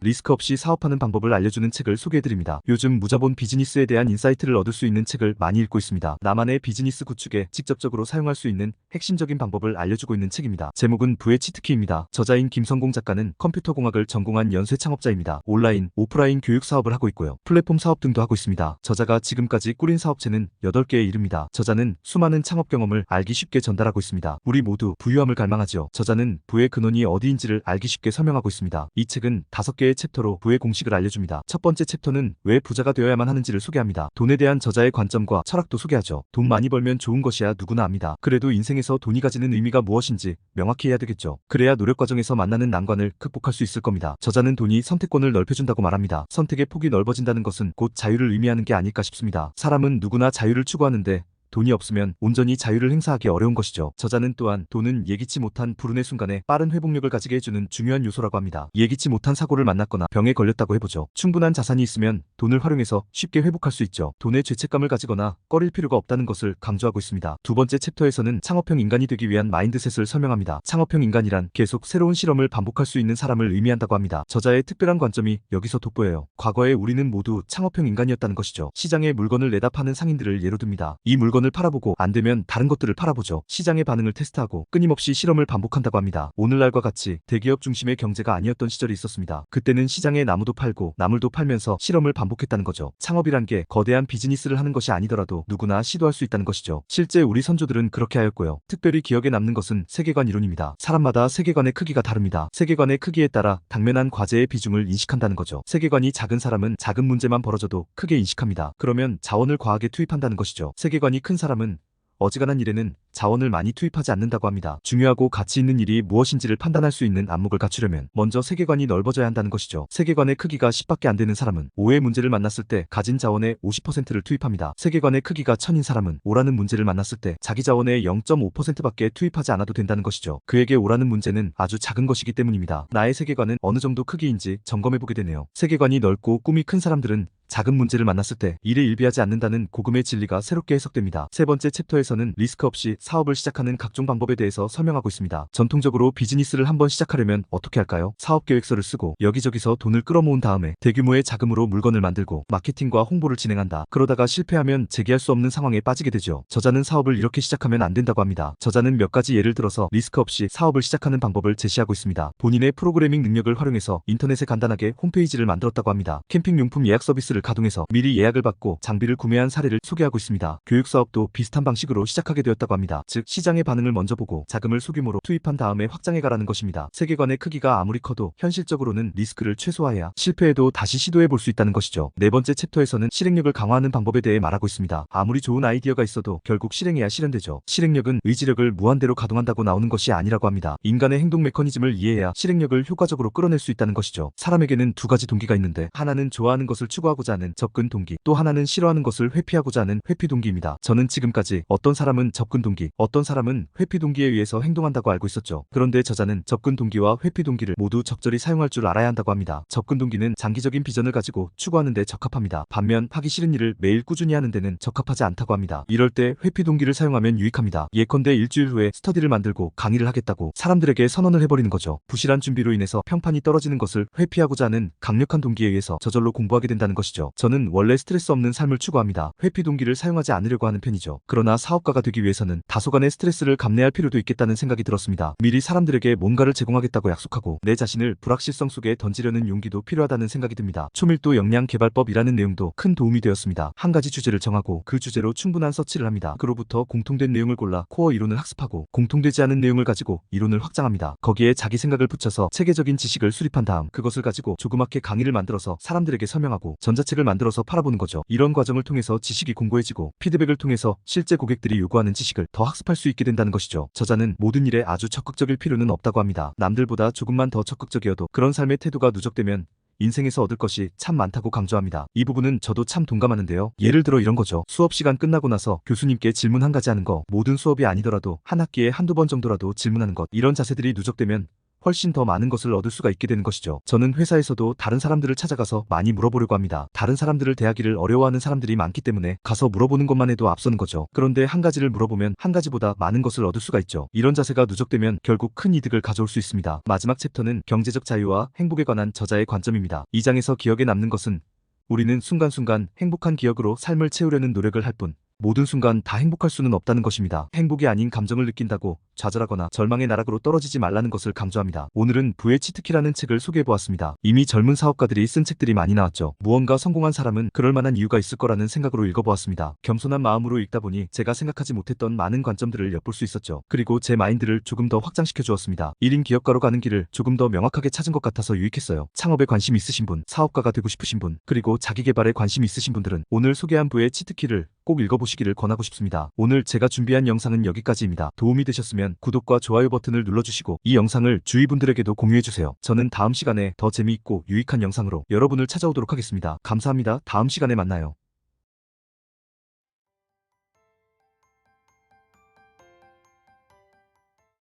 리스크 없이 사업하는 방법을 알려주는 책을 소개해드립니다. 요즘 무자본 비즈니스에 대한 인사이트를 얻을 수 있는 책을 많이 읽고 있습니다. 나만의 비즈니스 구축에 직접적으로 사용할 수 있는 핵심적인 방법을 알려주고 있는 책입니다. 제목은 부의 치트키입니다. 저자인 김성공 작가는 컴퓨터공학을 전공한 연쇄 창업자입니다. 온라인, 오프라인 교육 사업을 하고 있고요. 플랫폼 사업 등도 하고 있습니다. 저자가 지금까지 꾸린 사업체는 8개에 이릅니다. 저자는 수많은 창업 경험을 알기 쉽게 전달하고 있습니다. 우리 모두 부유함을 갈망하죠. 저자는 부의 근원이 어디인지를 알기 쉽게 설명하고 있습니다. 이 책은 5개의 챕터로 부의 공식을 알려줍니다. 첫 번째 챕터는 왜 부자가 되어야만 하는지를 소개합니다. 돈에 대한 저자의 관점과 철학도 소개하죠. 돈 많이 벌면 좋은 것이야 누구나 압니다. 그래도 인생에서 돈이 가지는 의미가 무엇인지 명확히 해야 되겠죠. 그래야 노력 과정에서 만나는 난관을 극복할 수 있을 겁니다. 저자는 돈이 선택권을 넓혀준다고 말합니다. 선택의 폭이 넓어진다는 것은 곧 자유를 의미하는 게 아닐까 싶습니다. 사람은 누구나 자유를 추구하는데 돈이 없으면 온전히 자유를 행사하기 어려운 것이죠. 저자는 또한 돈은 예기치 못한 불운의 순간에 빠른 회복력을 가지게 해주는 중요한 요소라고 합니다. 예기치 못한 사고를 만났거나 병에 걸렸다고 해보죠. 충분한 자산이 있으면 돈을 활용해서 쉽게 회복할 수 있죠. 돈에 죄책감을 가지거나 꺼릴 필요가 없다는 것을 강조하고 있습니다. 두 번째 챕터에서는 창업형 인간이 되기 위한 마인드셋을 설명합니다. 창업형 인간이란 계속 새로운 실험을 반복할 수 있는 사람을 의미한다고 합니다. 저자의 특별한 관점이 여기서 돋보여요. 과거에 우리는 모두 창업형 인간이었다는 것이죠. 시장에 물건을 내다 파는 상인들을 예로 듭니다. 이 물건을 팔아보고 안되면 다른 것들을 팔아보죠. 시장의 반응을 테스트하고 끊임없이 실험을 반복한다고 합니다. 오늘날과 같이 대기업 중심의 경제가 아니었던 시절이 있었습니다. 그때는 시장에 나무도 팔고 나물도 팔면서 실험을 반복했다는 거죠. 창업이란 게 거대한 비즈니스를 하는 것이 아니더라도 누구나 시도할 수 있다는 것이죠. 실제 우리 선조들은 그렇게 하였고요. 특별히 기억에 남는 것은 세계관 이론입니다. 사람마다 세계관의 크기가 다릅니다. 세계관의 크기에 따라 당면한 과제의 비중을 인식한다는 거죠. 세계관이 작은 사람은 작은 문제만 벌어져도 크게 인식합니다. 그러면 자원을 과하게 투입한다는 것이죠. 세계관이 큰 사람은 어지간한 일에는 자원을 많이 투입하지 않는다고 합니다. 중요하고 가치 있는 일이 무엇인지를 판단할 수 있는 안목을 갖추려면 먼저 세계관이 넓어져야 한다는 것이죠. 세계관의 크기가 10밖에 안 되는 사람은 5의 문제를 만났을 때 가진 자원의 50%를 투입합니다. 세계관의 크기가 1000인 사람은 5라는 문제를 만났을 때 자기 자원의 0.5%밖에 투입하지 않아도 된다는 것이죠. 그에게 5라는 문제는 아주 작은 것이기 때문입니다. 나의 세계관은 어느 정도 크기인지 점검해보게 되네요. 세계관이 넓고 꿈이 큰 사람들은 작은 문제를 만났을 때 일에 일비하지 않는다는 고금의 진리가 새롭게 해석됩니다. 세 번째 챕터에서는 리스크 없이 사업을 시작하는 각종 방법에 대해서 설명하고 있습니다. 전통적으로 비즈니스를 한번 시작하려면 어떻게 할까요? 사업 계획서를 쓰고 여기저기서 돈을 끌어모은 다음에 대규모의 자금으로 물건을 만들고 마케팅과 홍보를 진행한다. 그러다가 실패하면 재기할 수 없는 상황에 빠지게 되죠. 저자는 사업을 이렇게 시작하면 안 된다고 합니다. 저자는 몇 가지 예를 들어서 리스크 없이 사업을 시작하는 방법을 제시하고 있습니다. 본인의 프로그래밍 능력을 활용해서 인터넷에 간단하게 홈페이지를 만들었다고 합니다. 캠핑용품 예약 서비스를 가동해서 미리 예약을 받고 장비를 구매한 사례를 소개하고 있습니다. 교육사업도 비슷한 방식으로 시작하게 되었다고 합니다. 즉 시장의 반응을 먼저 보고 자금을 소규모로 투입한 다음에 확장해가라는 것입니다. 세계관의 크기가 아무리 커도 현실적으로는 리스크를 최소화해야 실패해도 다시 시도해볼 수 있다는 것이죠. 네 번째 챕터에서는 실행력을 강화하는 방법에 대해 말하고 있습니다. 아무리 좋은 아이디어가 있어도 결국 실행해야 실현되죠. 실행력은 의지력을 무한대로 가동한다고 나오는 것이 아니라고 합니다. 인간의 행동 메커니즘을 이해해야 실행력을 효과적으로 끌어낼 수 있다는 것이죠. 사람에게는 두 가지 동기가 있는데 하나는 좋아하는 것을 추구하고자 하는 접근 동기, 또 하나는 싫어하는 것을 회피하고자 하는 회피 동기입니다. 저는 지금까지 어떤 사람은 접근 동기, 어떤 사람은 회피 동기에 의해서 행동한다고 알고 있었죠. 그런데 저자는 접근 동기와 회피 동기를 모두 적절히 사용할 줄 알아야 한다고 합니다. 접근 동기는 장기적인 비전을 가지고 추구하는 데 적합합니다. 반면 하기 싫은 일을 매일 꾸준히 하는 데는 적합하지 않다고 합니다. 이럴 때 회피 동기를 사용하면 유익합니다. 예컨대 일주일 후에 스터디를 만들고 강의를 하겠다고 사람들에게 선언을 해버리는 거죠. 부실한 준비로 인해서 평판이 떨어지는 것을 회피하고자 하는 강력한 동기에 의해서 저절로 공부하게 된다는 것이죠. 저는 원래 스트레스 없는 삶을 추구합니다. 회피 동기를 사용하지 않으려고 하는 편이죠. 그러나 사업가가 되기 위해서는 다소간의 스트레스를 감내할 필요도 있겠다는 생각이 들었습니다. 미리 사람들에게 뭔가를 제공하겠다고 약속하고 내 자신을 불확실성 속에 던지려는 용기도 필요하다는 생각이 듭니다. 초밀도 역량 개발법이라는 내용도 큰 도움이 되었습니다. 한 가지 주제를 정하고 그 주제로 충분한 서치를 합니다. 그로부터 공통된 내용을 골라 코어 이론을 학습하고 공통되지 않은 내용을 가지고 이론을 확장합니다. 거기에 자기 생각을 붙여서 체계적인 지식을 수립한 다음 그것을 가지고 조그맣게 강의를 만들어서 사람들에게 설명하고 전자책을 만들어서 팔아보는 거죠. 이런 과정을 통해서 지식이 공고해지고 피드백을 통해서 실제 고객들이 요구하는 지식을 더 학습할 수 있게 된다는 것이죠. 저자는 모든 일에 아주 적극적일 필요는 없다고 합니다. 남들보다 조금만 더 적극적이어도 그런 삶의 태도가 누적되면 인생에서 얻을 것이 참 많다고 강조합니다. 이 부분은 저도 참 동감하는데요. 예를 들어 이런 거죠. 수업 시간 끝나고 나서 교수님께 질문 한 가지 하는 거, 모든 수업이 아니더라도 한 학기에 한두 번 정도라도 질문하는 것, 이런 자세들이 누적되면 훨씬 더 많은 것을 얻을 수가 있게 되는 것이죠. 저는 회사에서도 다른 사람들을 찾아가서 많이 물어보려고 합니다. 다른 사람들을 대하기를 어려워하는 사람들이 많기 때문에 가서 물어보는 것만 해도 앞서는 거죠. 그런데 한 가지를 물어보면 한 가지보다 많은 것을 얻을 수가 있죠. 이런 자세가 누적되면 결국 큰 이득을 가져올 수 있습니다. 마지막 챕터는 경제적 자유와 행복에 관한 저자의 관점입니다. 이 장에서 기억에 남는 것은 우리는 순간순간 행복한 기억으로 삶을 채우려는 노력을 할 뿐 모든 순간 다 행복할 수는 없다는 것입니다. 행복이 아닌 감정을 느낀다고 좌절하거나 절망의 나락으로 떨어지지 말라는 것을 강조합니다. 오늘은 부의 치트키라는 책을 소개해보았습니다. 이미 젊은 사업가들이 쓴 책들이 많이 나왔죠. 무언가 성공한 사람은 그럴 만한 이유가 있을 거라는 생각으로 읽어보았습니다. 겸손한 마음으로 읽다 보니 제가 생각하지 못했던 많은 관점들을 엿볼 수 있었죠. 그리고 제 마인드를 조금 더 확장시켜 주었습니다. 1인 기업가로 가는 길을 조금 더 명확하게 찾은 것 같아서 유익했어요. 창업에 관심 있으신 분, 사업가가 되고 싶으신 분, 그리고 자기개발에 관심 있으신 분들은 오늘 소개한 부의 치트키를 꼭 읽어보시기를 권하고 싶습니다. 오늘 제가 준비한 영상은 여기까지입니다. 도움이 되셨으면 구독과 좋아요 버튼을 눌러주시고 이 영상을 주위 분들에게도 공유해주세요. 저는 다음 시간에 더 재미있고 유익한 영상으로 여러분을 찾아오도록 하겠습니다. 감사합니다. 다음 시간에 만나요.